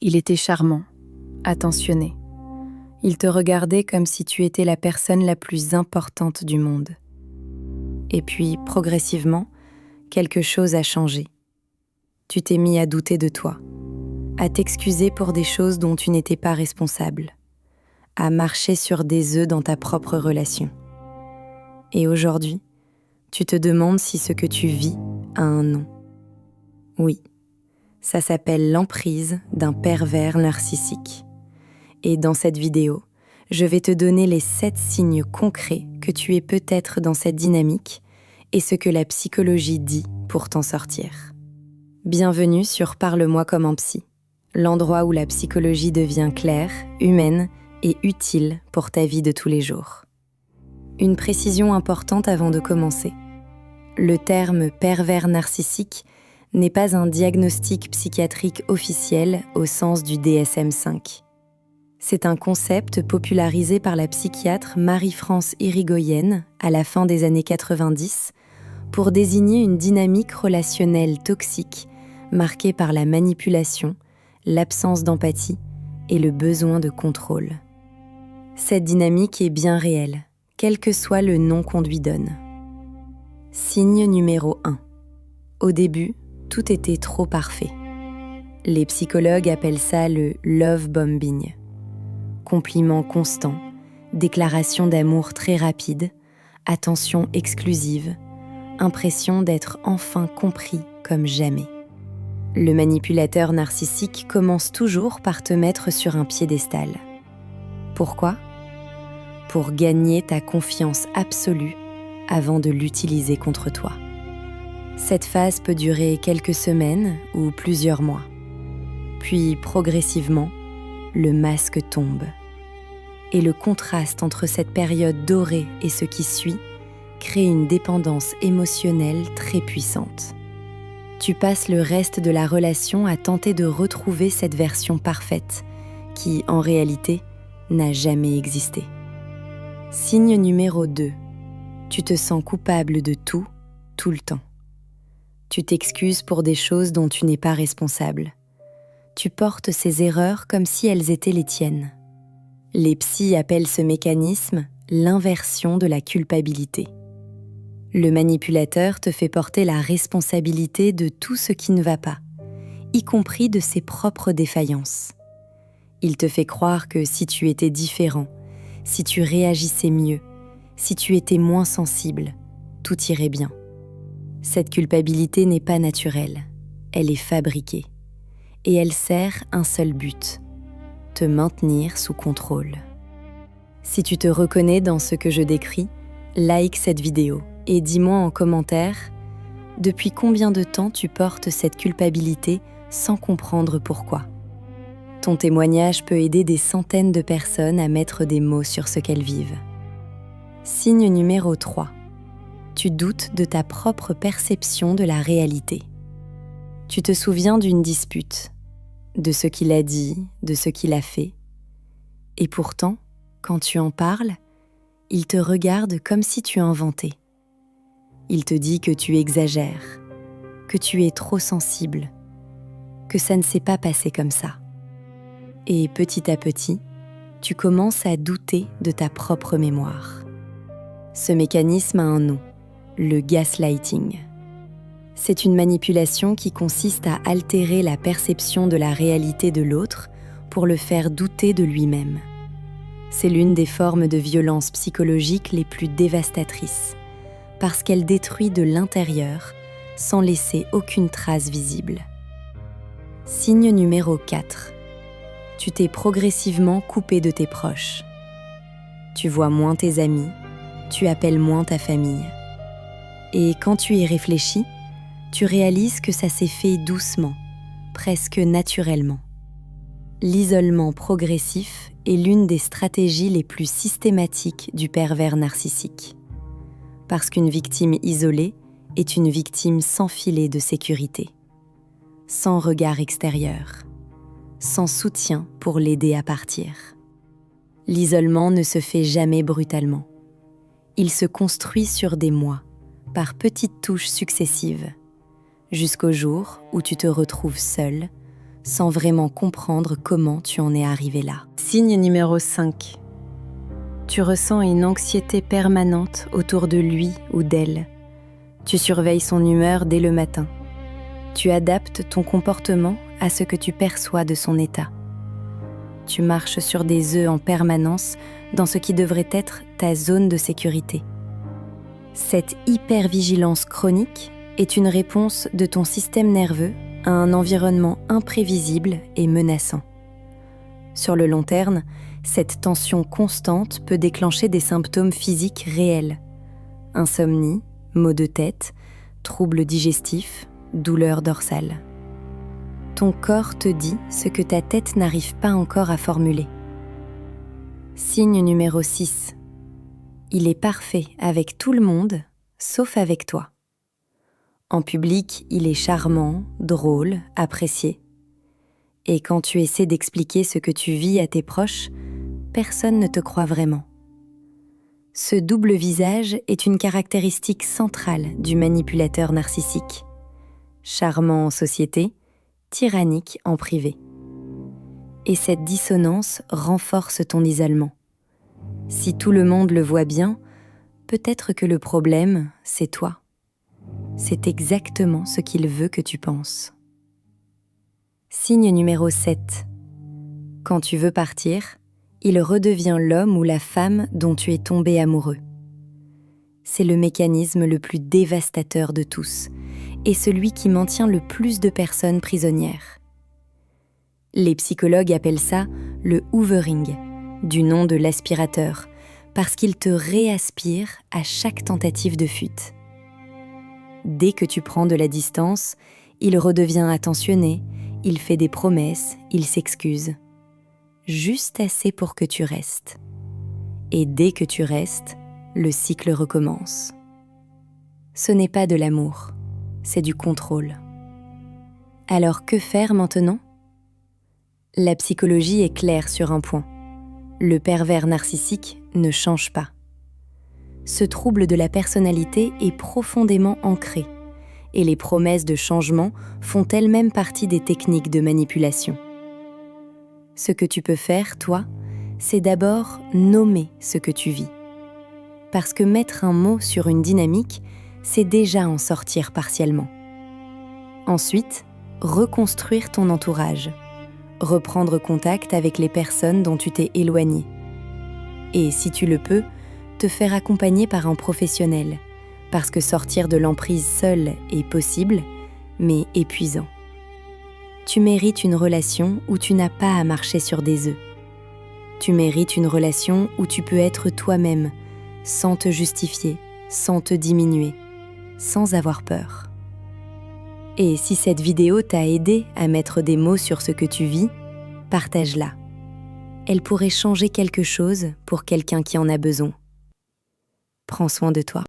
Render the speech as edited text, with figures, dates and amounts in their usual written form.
Il était charmant, attentionné. Il te regardait comme si tu étais la personne la plus importante du monde. Et puis, progressivement, quelque chose a changé. Tu t'es mis à douter de toi, à t'excuser pour des choses dont tu n'étais pas responsable, à marcher sur des œufs dans ta propre relation. Et aujourd'hui, tu te demandes si ce que tu vis a un nom. Oui, ça s'appelle l'emprise d'un pervers narcissique. Et dans cette vidéo, je vais te donner les 7 signes concrets que tu es peut-être dans cette dynamique et ce que la psychologie dit pour t'en sortir. Bienvenue sur Parle-moi comme un psy, l'endroit où la psychologie devient claire, humaine et utile pour ta vie de tous les jours. Une précision importante avant de commencer. Le terme pervers narcissique n'est pas un diagnostic psychiatrique officiel au sens du DSM-5. C'est un concept popularisé par la psychiatre Marie-France Irigoyen à la fin des années 90 pour désigner une dynamique relationnelle toxique marquée par la manipulation, l'absence d'empathie et le besoin de contrôle. Cette dynamique est bien réelle, quel que soit le nom qu'on lui donne. Signe numéro 1. Au début, tout était trop parfait. Les psychologues appellent ça le love bombing. Compliments constants, déclarations d'amour très rapides, attention exclusive, impression d'être enfin compris comme jamais. Le manipulateur narcissique commence toujours par te mettre sur un piédestal. Pourquoi ? Pour gagner ta confiance absolue avant de l'utiliser contre toi. Cette phase peut durer quelques semaines ou plusieurs mois. Puis, progressivement, le masque tombe. Et le contraste entre cette période dorée et ce qui suit crée une dépendance émotionnelle très puissante. Tu passes le reste de la relation à tenter de retrouver cette version parfaite, qui, en réalité, n'a jamais existé. Signe numéro 2. Tu te sens coupable de tout, tout le temps. Tu t'excuses pour des choses dont tu n'es pas responsable. Tu portes ces erreurs comme si elles étaient les tiennes. Les psys appellent ce mécanisme l'inversion de la culpabilité. Le manipulateur te fait porter la responsabilité de tout ce qui ne va pas, y compris de ses propres défaillances. Il te fait croire que si tu étais différent, si tu réagissais mieux, si tu étais moins sensible, tout irait bien. Cette culpabilité n'est pas naturelle, elle est fabriquée. Et elle sert un seul but, te maintenir sous contrôle. Si tu te reconnais dans ce que je décris, like cette vidéo et dis-moi en commentaire depuis combien de temps tu portes cette culpabilité sans comprendre pourquoi. Ton témoignage peut aider des centaines de personnes à mettre des mots sur ce qu'elles vivent. Signe numéro 3. Tu doutes de ta propre perception de la réalité. Tu te souviens d'une dispute, de ce qu'il a dit, de ce qu'il a fait. Et pourtant, quand tu en parles, il te regarde comme si tu inventais. Il te dit que tu exagères, que tu es trop sensible, que ça ne s'est pas passé comme ça. Et petit à petit, tu commences à douter de ta propre mémoire. Ce mécanisme a un nom, le gaslighting. C'est une manipulation qui consiste à altérer la perception de la réalité de l'autre pour le faire douter de lui-même. C'est l'une des formes de violence psychologique les plus dévastatrices, parce qu'elle détruit de l'intérieur sans laisser aucune trace visible. Signe numéro 4. Tu t'es progressivement coupé de tes proches. Tu vois moins tes amis, tu appelles moins ta famille. Et quand tu y réfléchis, tu réalises que ça s'est fait doucement, presque naturellement. L'isolement progressif est l'une des stratégies les plus systématiques du pervers narcissique. Parce qu'une victime isolée est une victime sans filet de sécurité, sans regard extérieur, sans soutien pour l'aider à partir. L'isolement ne se fait jamais brutalement. Il se construit sur des mois, par petites touches successives, jusqu'au jour où tu te retrouves seul, sans vraiment comprendre comment tu en es arrivé là. Signe numéro 5. Tu ressens une anxiété permanente autour de lui ou d'elle. Tu surveilles son humeur dès le matin. Tu adaptes ton comportement à ce que tu perçois de son état. Tu marches sur des œufs en permanence dans ce qui devrait être ta zone de sécurité. Cette hypervigilance chronique est une réponse de ton système nerveux à un environnement imprévisible et menaçant. Sur le long terme, cette tension constante peut déclencher des symptômes physiques réels. Insomnie, maux de tête, troubles digestifs, douleurs dorsales. Ton corps te dit ce que ta tête n'arrive pas encore à formuler. Signe numéro 6. Il est parfait avec tout le monde, sauf avec toi. En public, il est charmant, drôle, apprécié. Et quand tu essaies d'expliquer ce que tu vis à tes proches, personne ne te croit vraiment. Ce double visage est une caractéristique centrale du manipulateur narcissique. Charmant en société, tyrannique en privé. Et cette dissonance renforce ton isolement. Si tout le monde le voit bien, peut-être que le problème, c'est toi. C'est exactement ce qu'il veut que tu penses. Signe numéro 7. Quand tu veux partir, il redevient l'homme ou la femme dont tu es tombé amoureux. C'est le mécanisme le plus dévastateur de tous et celui qui maintient le plus de personnes prisonnières. Les psychologues appellent ça le hoovering, du nom de l'aspirateur, parce qu'il te réaspire à chaque tentative de fuite. Dès que tu prends de la distance, il redevient attentionné, il fait des promesses, il s'excuse. Juste assez pour que tu restes. Et dès que tu restes, le cycle recommence. Ce n'est pas de l'amour, c'est du contrôle. Alors que faire maintenant ? La psychologie est claire sur un point. Le pervers narcissique ne change pas. Ce trouble de la personnalité est profondément ancré et les promesses de changement font elles-mêmes partie des techniques de manipulation. Ce que tu peux faire, toi, c'est d'abord nommer ce que tu vis. Parce que mettre un mot sur une dynamique, c'est déjà en sortir partiellement. Ensuite, reconstruire ton entourage, reprendre contact avec les personnes dont tu t'es éloigné. Et si tu le peux, te faire accompagner par un professionnel, parce que sortir de l'emprise seul est possible, mais épuisant. Tu mérites une relation où tu n'as pas à marcher sur des œufs. Tu mérites une relation où tu peux être toi-même, sans te justifier, sans te diminuer, sans avoir peur. Et si cette vidéo t'a aidé à mettre des mots sur ce que tu vis, partage-la. Elle pourrait changer quelque chose pour quelqu'un qui en a besoin. Prends soin de toi.